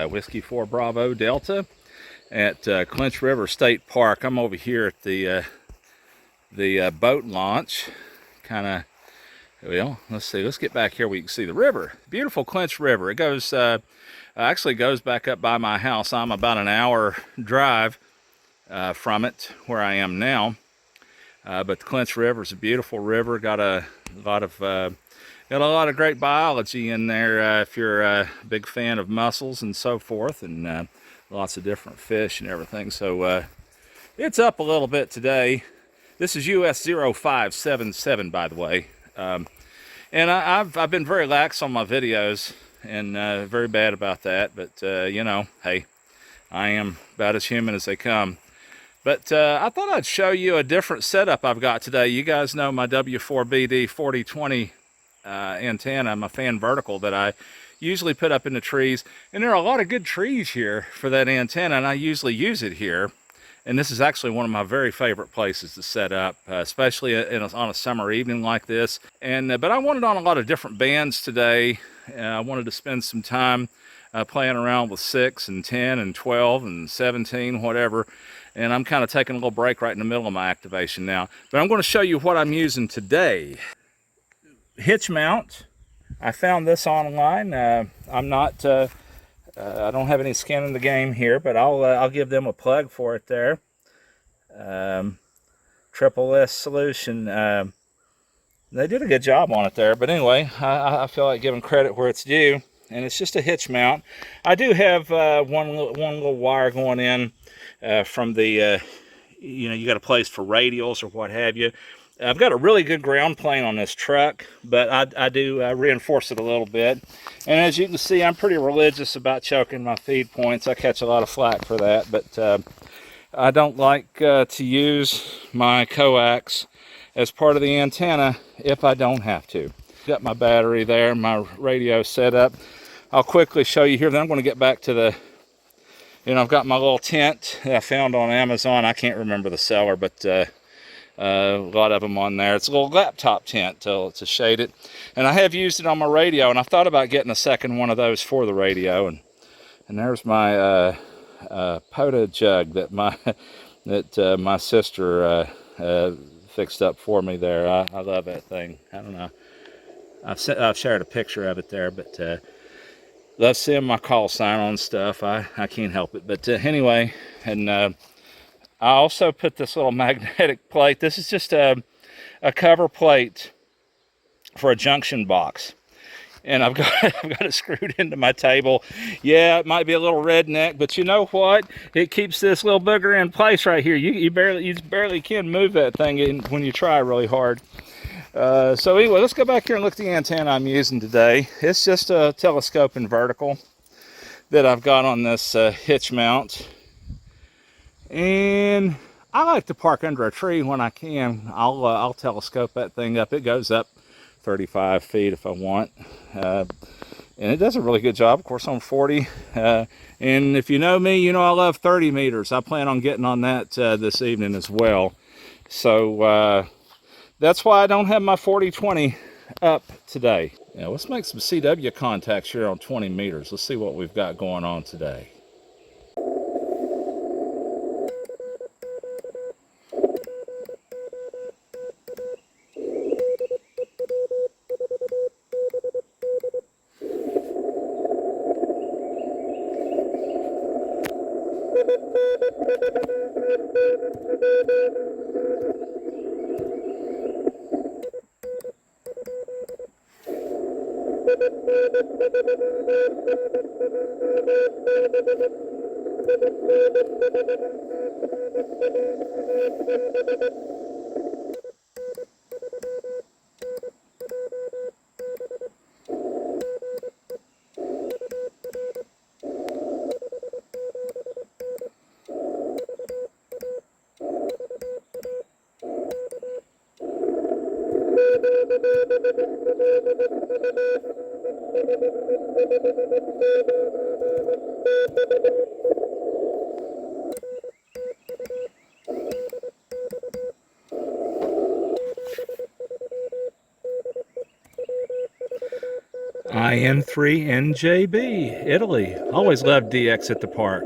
Whiskey 4 Bravo Delta at Clinch River State Park. I'm over here at the boat launch. Kind of, well, let's see. Let's get back here where you can see the river. Beautiful Clinch River. It goes, actually goes back up by my house. I'm about an hour drive from it where I am now. But the Clinch River is a beautiful river. Got a lot of great biology in there if you're a big fan of mussels and so forth, and lots of different fish and everything. So it's up a little bit today. This is US 0577, by the way. And I've been very lax on my videos and very bad about that. But, you know, hey, I am about as human as they come. But I thought I'd show you a different setup I've got today. You guys know my W4BD 4020 antenna, my fan vertical that I usually put up in the trees. And there are a lot of good trees here for that antenna, and I usually use it here. And this is actually one of my very favorite places to set up, especially on a summer evening like this. And but I wanted on a lot of different bands today. I wanted to spend some time playing around with 6 and 10 and 12 and 17, whatever. And I'm kind of taking a little break right in the middle of my activation now. But I'm going to show you what I'm using today. Hitch mount. I found this online. I'm not, I don't have any skin in the game here, but I'll give them a plug for it there. Triple S solution. They did a good job on it there, but anyway, I feel like giving credit where it's due. And it's just a hitch mount. I do have one little wire going in from the, you know, you got a place for radials or what have you. I've got a really good ground plane on this truck, but I do reinforce it a little bit. And as you can see, I'm pretty religious about choking my feed points. I catch a lot of flack for that, but I don't like to use my coax as part of the antenna if I don't have to. Got my battery there, my radio set up. I'll quickly show you here. Then I'm going to get back to the, you know, I've got my little tent that I found on Amazon. I can't remember the seller, but a lot of them on there. It's a little laptop tent to shade it, and I have used it on my radio, and I thought about getting a second one of those for the radio. And there's my POTA jug that my sister fixed up for me there. I love that thing. I don't know. I've shared a picture of it there, but love seeing my call sign on stuff. I can't help it. But anyway, and I also put this little magnetic plate. This is just a cover plate for a junction box. And I've got it screwed into my table. Yeah, it might be a little redneck, but you know what? It keeps this little booger in place right here. You barely can move that thing when you try really hard. So anyway, let's go back here and look at the antenna I'm using today. It's just a telescoping vertical that I've got on this hitch mount. And I like to park under a tree when I can. I'll telescope that thing up. It goes up 35 feet if I want. And it does a really good job. Of course, I'm 40. And if you know me, you know I love 30 meters. I plan on getting on that this evening as well. So that's why I don't have my 40-20 up today. Now, let's make some CW contacts here on 20 meters. Let's see what we've got going on today. IN3NJB, Italy. Always loved DX at the park.